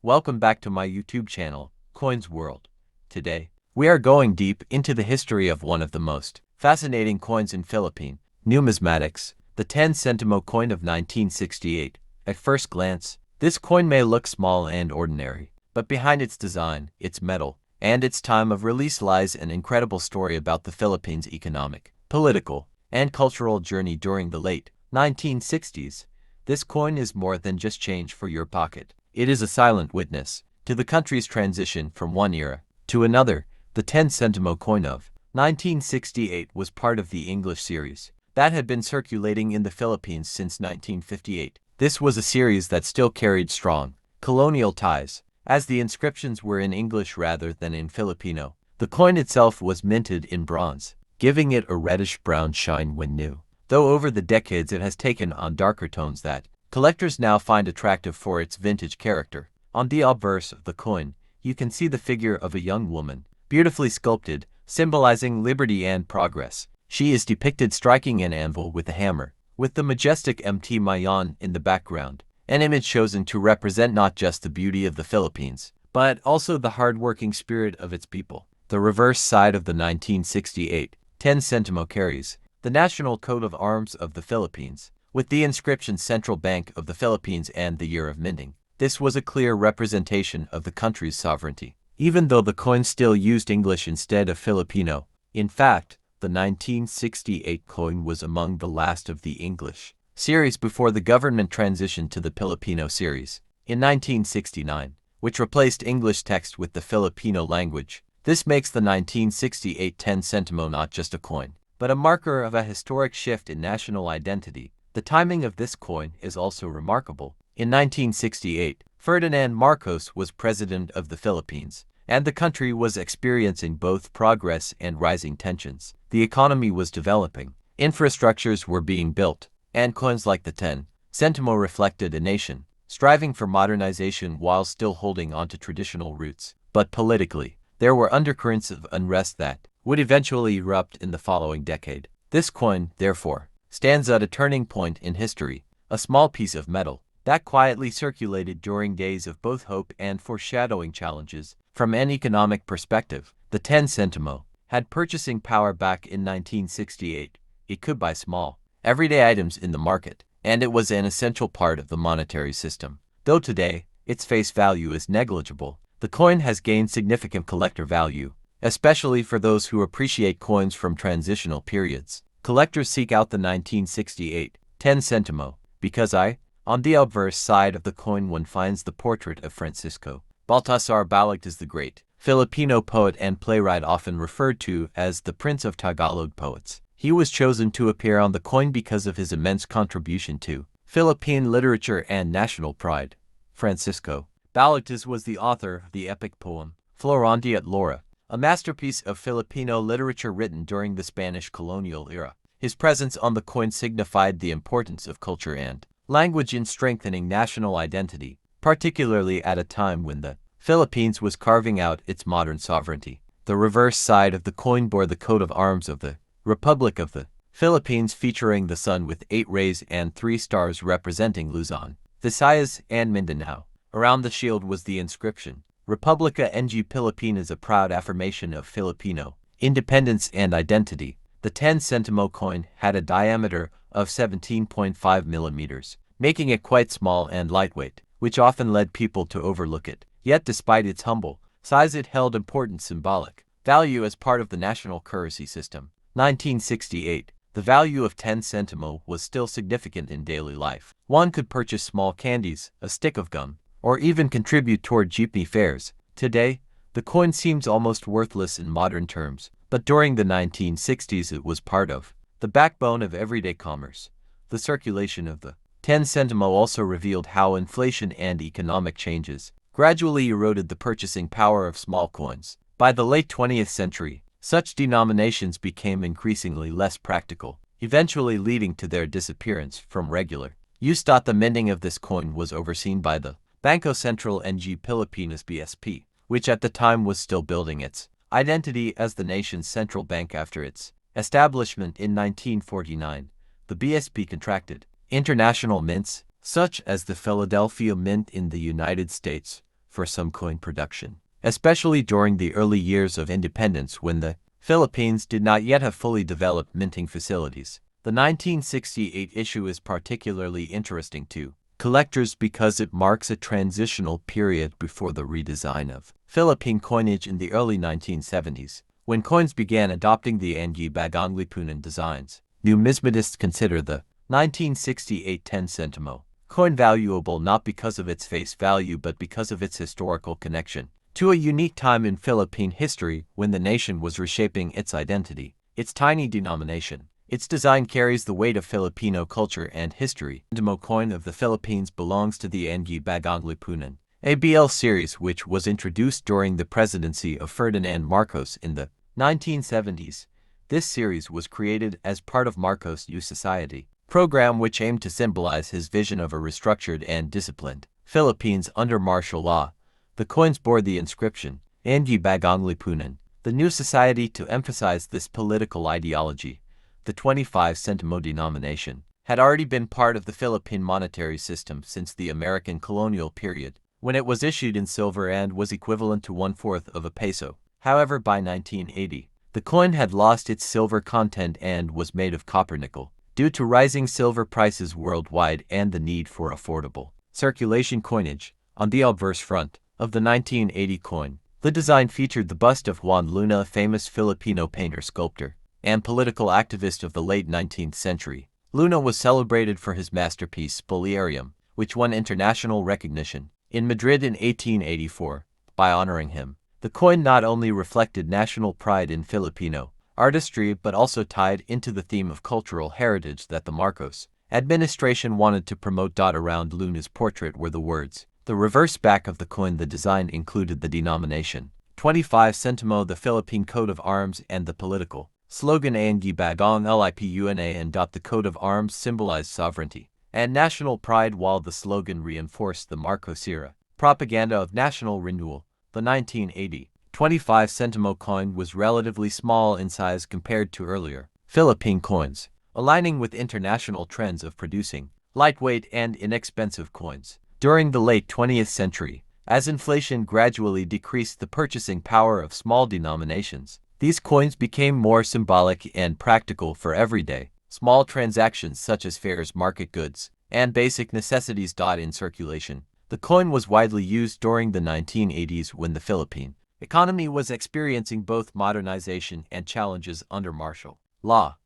Welcome back to my YouTube channel, Coins World. Today, we are going deep into the history of one of the most fascinating coins in Philippine numismatics, the 10 Sentimo coin of 1968. At first glance, this coin may look small and ordinary, but behind its design, its metal, and its time of release lies an incredible story about the Philippines' economic, political, and cultural journey during the late 1960s. This coin is more than just change for your pocket. It is a silent witness to the country's transition from one era to another. The 10 Sentimo coin of 1968 was part of the English series that had been circulating in the Philippines since 1958. This was a series that still carried strong colonial ties, as the inscriptions were in English rather than in Filipino. The coin itself was minted in bronze, giving it a reddish-brown shine when new, though over the decades it has taken on darker tones that collectors now find attractive for its vintage character. On the obverse of the coin, you can see the figure of a young woman, beautifully sculpted, symbolizing liberty and progress. She is depicted striking an anvil with a hammer, with the majestic Mt. Mayon in the background, an image chosen to represent not just the beauty of the Philippines, but also the hard-working spirit of its people. The reverse side of the 1968 10 Sentimo carries the national coat of arms of the Philippines, with the inscription Central Bank of the Philippines and the year of minting. This was a clear representation of the country's sovereignty, even though the coin still used English instead of Filipino. In fact, the 1968 coin was among the last of the English series before the government transitioned to the Filipino series in 1969, which replaced English text with the Filipino language. This makes the 1968 10 Sentimo not just a coin, but a marker of a historic shift in national identity. The timing of this coin is also remarkable. In 1968, Ferdinand Marcos was president of the Philippines, and the country was experiencing both progress and rising tensions. The economy was developing, infrastructures were being built, and coins like the 10 Sentimo reflected a nation striving for modernization while still holding onto traditional roots. But politically, there were undercurrents of unrest that would eventually erupt in the following decade. This coin, therefore, stands at a turning point in history, a small piece of metal that quietly circulated during days of both hope and foreshadowing challenges. From an economic perspective, the 10 Sentimo had purchasing power back in 1968. It could buy small, everyday items in the market, and it was an essential part of the monetary system. Though today, its face value is negligible, the coin has gained significant collector value, especially for those who appreciate coins from transitional periods. Collectors seek out the 1968 10 Sentimo because on the obverse side of the coin one finds the portrait of Francisco Balagtas the great Filipino poet and playwright, often referred to as the Prince of Tagalog poets. He was chosen to appear on the coin because of his immense contribution to Philippine literature and national pride. Francisco Balagtas was the author of the epic poem Florante at Laura, a masterpiece of Filipino literature written during the Spanish colonial era. His presence on the coin signified the importance of culture and language in strengthening national identity, particularly at a time when the Philippines was carving out its modern sovereignty. The reverse side of the coin bore the coat of arms of the Republic of the Philippines, featuring the sun with 8 rays and 3 stars representing Luzon, Visayas, and Mindanao. Around the shield was the inscription Republica ng Pilipinas, a proud affirmation of Filipino independence and identity. The 10 Sentimo coin had a diameter of 17.5 millimeters, making it quite small and lightweight, which often led people to overlook it. Yet despite its humble size, it held important symbolic value as part of the national currency system. 1968. The value of 10 Sentimo was still significant in daily life. One could purchase small candies, a stick of gum, or even contribute toward jeepney fares. Today, the coin seems almost worthless in modern terms, but during the 1960s it was part of the backbone of everyday commerce. The circulation of the 10 Sentimo also revealed how inflation and economic changes gradually eroded the purchasing power of small coins. By the late 20th century, such denominations became increasingly less practical, eventually leading to their disappearance from regular use. The minting of this coin was overseen by the Bangko Sentral ng Pilipinas (BSP), which at the time was still building its identity as the nation's central bank after its establishment in 1949. The BSP contracted international mints, such as the Philadelphia Mint in the United States, for some coin production, especially during the early years of independence when the Philippines did not yet have fully developed minting facilities. The 1968 issue is particularly interesting to collectors because it marks a transitional period before the redesign of Philippine coinage in the early 1970s, when coins began adopting the Bagong Lipunan designs. Numismatists consider the 1968 10 Sentimo coin valuable not because of its face value but because of its historical connection to a unique time in Philippine history when the nation was reshaping its identity. Its tiny denomination, its design carries the weight of Filipino culture and history. The Sentimo coin of the Philippines belongs to the Bagong Lipunan, a BL series which was introduced during the presidency of Ferdinand Marcos in the 1970s. This series was created as part of Marcos' New Society program, which aimed to symbolize his vision of a restructured and disciplined Philippines under martial law. The coins bore the inscription, Bagong Lipunan, the New Society, to emphasize this political ideology. The 25 Sentimo denomination had already been part of the Philippine monetary system since the American colonial period, when it was issued in silver and was equivalent to 1/4 of a peso. However, by 1980, the coin had lost its silver content and was made of copper-nickel, due to rising silver prices worldwide and the need for affordable circulation coinage. On the obverse front of the 1980 coin, the design featured the bust of Juan Luna, a famous Filipino painter, sculptor, and political activist of the late 19th century. Luna was celebrated for his masterpiece Spoliarium, which won international recognition in Madrid in 1884. By honoring him, the coin not only reflected national pride in Filipino artistry but also tied into the theme of cultural heritage that the Marcos administration wanted to promote. Around Luna's portrait were the words. The reverse back of the coin, the design included the denomination 25 Sentimo, the Philippine coat of arms, and the political slogan Bagong Lipuna, and the coat of arms symbolized sovereignty and national pride, while the slogan reinforced the Marcos era propaganda of national renewal. The 1980 25 Sentimo coin was relatively small in size compared to earlier Philippine coins, aligning with international trends of producing lightweight and inexpensive coins. During the late 20th century, as inflation gradually decreased the purchasing power of small denominations, these coins became more symbolic and practical for everyday, small transactions such as fairs, market goods, and basic necessities. In circulation, the coin was widely used during the 1980s when the Philippine economy was experiencing both modernization and challenges under martial law.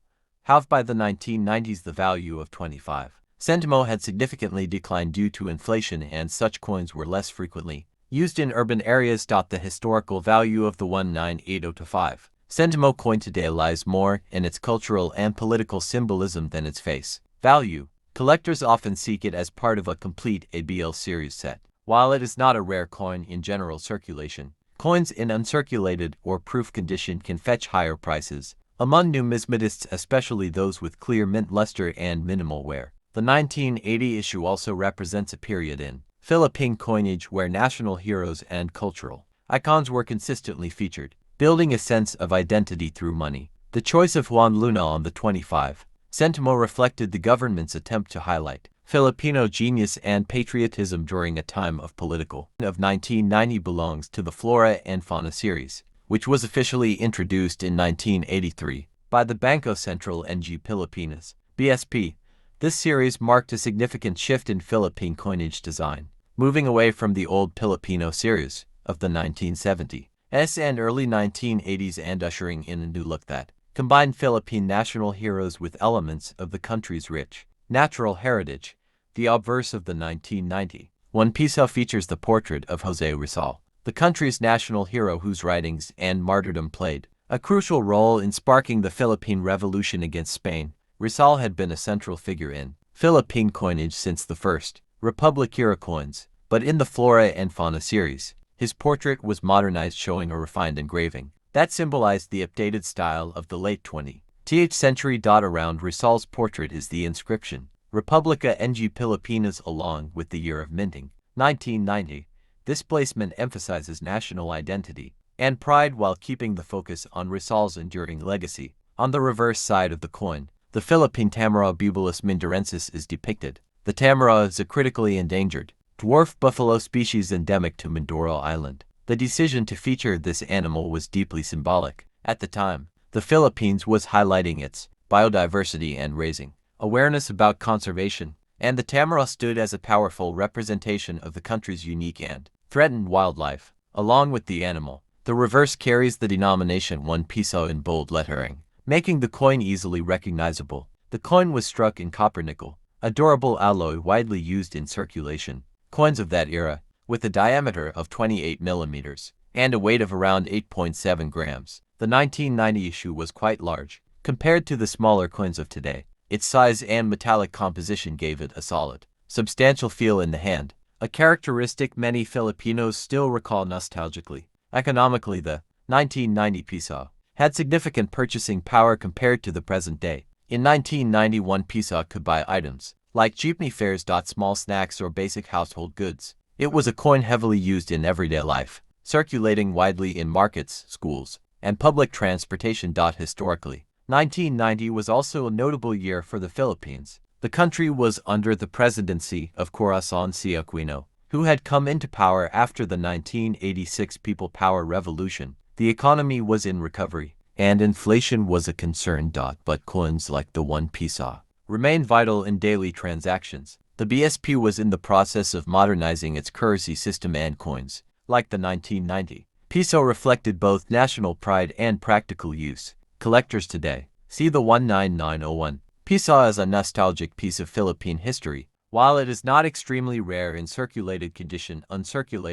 However, by the 1990s, the value of 25 Sentimo had significantly declined due to inflation, and such coins were less frequently used in urban areas. The historical value of the 1980-5 Sentimo coin today lies more in its cultural and political symbolism than its face value. Collectors often seek it as part of a complete ABL series set. While it is not a rare coin in general circulation, coins in uncirculated or proof condition can fetch higher prices among numismatists, especially those with clear mint luster and minimal wear. The 1980 issue also represents a period in Philippine coinage where national heroes and cultural icons were consistently featured, building a sense of identity through money. The choice of Juan Luna on the 25 Sentimo reflected the government's attempt to highlight Filipino genius and patriotism during a time of political. Of 1990 belongs to the Flora and Fauna series, which was officially introduced in 1983 by the Bangko Sentral ng Pilipinas, BSP. This series marked a significant shift in Philippine coinage design, moving away from the old Filipino series of the 1970s and early 1980s and ushering in a new look that combined Philippine national heroes with elements of the country's rich natural heritage. The obverse of the 1991 piece features the portrait of Jose Rizal, the country's national hero whose writings and martyrdom played a crucial role in sparking the Philippine Revolution against Spain. Rizal had been a central figure in Philippine coinage since the first Republic-era coins, but in the Flora and Fauna series, his portrait was modernized, showing a refined engraving that symbolized the updated style of the late 20th century. Around Rizal's portrait is the inscription, Republica ng Pilipinas, along with the year of minting, 1990. This placement emphasizes national identity and pride while keeping the focus on Rizal's enduring legacy. On the reverse side of the coin, the Philippine Tamaraw Bubulus mindorensis is depicted. The tamaraw is a critically endangered dwarf buffalo species endemic to Mindoro Island. The decision to feature this animal was deeply symbolic. At the time, the Philippines was highlighting its biodiversity and raising awareness about conservation, and the tamaraw stood as a powerful representation of the country's unique and threatened wildlife. Along with the animal, the reverse carries the denomination 1 piso in bold lettering, making the coin easily recognizable. The coin was struck in copper-nickel, a durable alloy widely used in circulation. Coins of that era, with a diameter of 28 millimeters and a weight of around 8.7 grams. The 1990 issue was quite large, compared to the smaller coins of today. Its size and metallic composition gave it a solid, substantial feel in the hand, a characteristic many Filipinos still recall nostalgically. Economically, the 1990 piso had significant purchasing power compared to the present day. In 1991, piso could buy items like jeepney fares, small snacks, or basic household goods. It was a coin heavily used in everyday life, circulating widely in markets, schools, and public transportation. Historically, 1990 was also a notable year for the Philippines. The country was under the presidency of Corazon Aquino, who had come into power after the 1986 People Power Revolution. The economy was in recovery, and inflation was a concern. But coins like the 1 piso remained vital in daily transactions. The BSP was in the process of modernizing its currency system, and coins, like the 1990 piso, reflected both national pride and practical use. Collectors today see the 19901 piso as a nostalgic piece of Philippine history. While it is not extremely rare in circulated condition, uncirculated